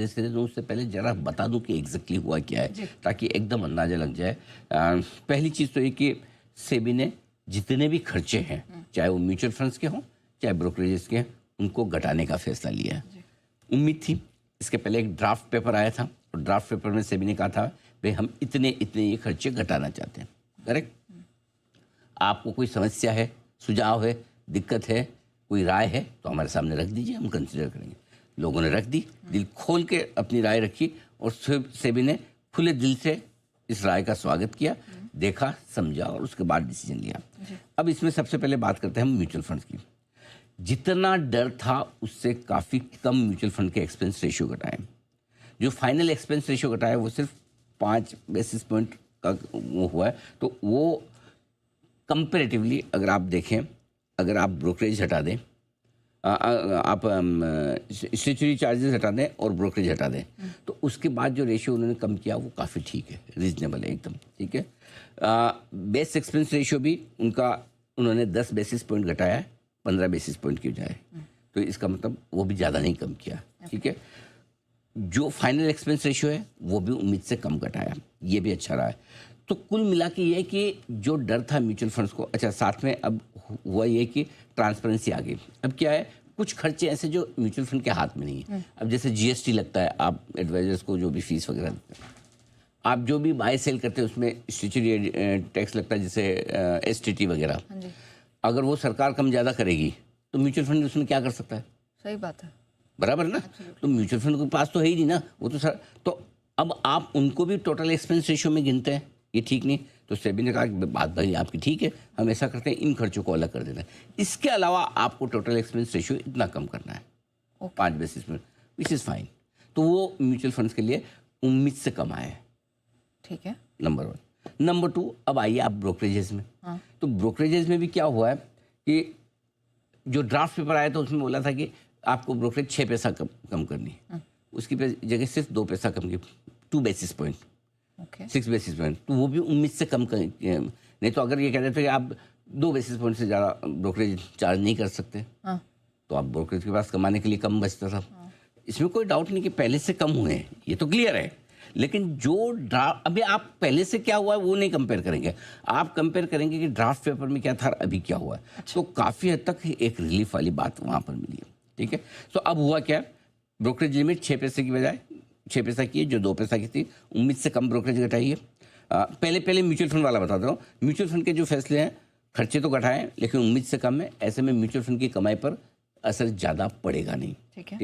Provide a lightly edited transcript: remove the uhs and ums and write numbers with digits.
इसके लिए उससे पहले जरा बता दूं कि एग्जैक्टली हुआ क्या है, ताकि एकदम अंदाजा लग जाए। पहली चीज़ तो ये कि सेबी ने जितने भी खर्चे हैं, चाहे वो म्यूचुअल फंड्स के हों चाहे ब्रोकरेजेस के, उनको घटाने का फैसला लिया है। उम्मीद थी, इसके पहले एक ड्राफ्ट पेपर आया था और ड्राफ्ट पेपर में सेबी ने कहा था भाई हम इतने इतने ये खर्चे घटाना चाहते हैं। करेक्ट? आपको कोई समस्या है, सुझाव है, दिक्कत है, कोई राय है तो हमारे सामने रख दीजिए, हम कंसिडर करेंगे। लोगों ने रख दी, दिल खोल के अपनी राय रखी और सेबी ने खुले दिल से इस राय का स्वागत किया, देखा, समझा और उसके बाद डिसीजन लिया। अब इसमें सबसे पहले बात करते हैं हम म्यूचुअल फंड्स की। जितना डर था उससे काफ़ी कम म्यूचुअल फंड के एक्सपेंस रेशियो घटाए। जो फाइनल एक्सपेंस रेशियो घटाया वो सिर्फ 5 बेसिस पॉइंट का वो हुआ है। तो वो कंपेरेटिवली अगर आप देखें, अगर आप ब्रोकरेज हटा दें, आप स्टेचुरी चार्जेस हटा दें और ब्रोकरेज हटा दें, तो उसके बाद जो रेशियो उन्होंने कम किया वो काफ़ी ठीक है, रीजनेबल है एकदम, ठीक है। बेस एक्सपेंस रेशियो भी उनका उन्होंने 10 बेसिस पॉइंट घटाया है 15 बेसिस पॉइंट की बजाय, तो इसका मतलब वो भी ज़्यादा नहीं कम किया, ठीक है। जो फाइनल एक्सपेंस रेशियो है वो भी उम्मीद से कम घटाया, ये भी अच्छा रहा है। तो कुल मिला के ये कि जो डर था म्यूचुअल फंड्स को, अच्छा साथ में अब हुआ ये कि ट्रांसपेरेंसी आ गई। अब क्या है, कुछ खर्चे ऐसे जो म्यूचुअल फंड के हाथ में नहीं है। अब जैसे जीएसटी लगता है, आप एडवाइजर्स को जो भी फीस वगैरह लगता है, आप जो भी बाय सेल करते हैं उसमें स्टेचुरी टैक्स लगता है, जैसे एसटीटी वगैरह। अगर वो सरकार कम ज़्यादा करेगी तो म्यूचुअल फंड उसमें क्या कर सकता है? सही बात है, बराबर ना। तो म्यूचुअल फंड के पास तो है ही नहीं ना वो तो सर। तो अब आप उनको भी टोटल एक्सपेंस रेशियो में गिनते हैं, ये ठीक नहीं। तो सेबी ने कहा कि बात भाई आपकी ठीक है, हम ऐसा करते हैं, इन खर्चों को अलग कर देना है। इसके अलावा आपको टोटल एक्सपेंस रेशियो इतना कम करना है, 5 basis point, which is fine. तो वो म्यूचुअल फंड्स के लिए उम्मीद से कम आए, ठीक है, नंबर 1। नंबर 2, अब आइए आप ब्रोकरेजेस में। तो ब्रोकरेजेस में भी क्या हुआ है कि जो ड्राफ्ट पेपर आया था उसमें बोला था कि आपको ब्रोकरेज 6 पैसा कम करनी है, उसकी जगह सिर्फ 2 पैसा कम की, 2 बेसिस पॉइंट, 6 बेसिस पॉइंट। तो वो भी उम्मीद से कम नहीं तो अगर ये कह रहे थे कि आप 2 बेसिस पॉइंट से ज़्यादा ब्रोकरेज चार्ज नहीं कर सकते, तो आप ब्रोकरेज के पास कमाने के लिए कम बचता था। इसमें कोई डाउट नहीं कि पहले से कम हुए हैं, ये तो क्लियर है। लेकिन जो अभी आप पहले से क्या हुआ है वो नहीं कंपेयर करेंगे, आप कंपेयर करेंगे कि ड्राफ्ट पेपर में क्या था अभी क्या हुआ है। तो काफ़ी हद तक एक रिलीफ वाली बात वहाँ पर मिली है, ठीक है। तो अब हुआ क्या, ब्रोकरेज लिमिट 6 पैसे की बजाय 6 पैसा की है, जो 2 पैसा की थी। उम्मीद से कम ब्रोकरेज घटाई है। पहले म्यूचुअल फंड वाला बताता हूँ। म्यूचुअल फंड के जो फैसले हैं, खर्चे तो घटाएं लेकिन उम्मीद से कम है। ऐसे में म्यूचुअल फंड की कमाई पर असर ज़्यादा पड़ेगा नहीं, ठीक है।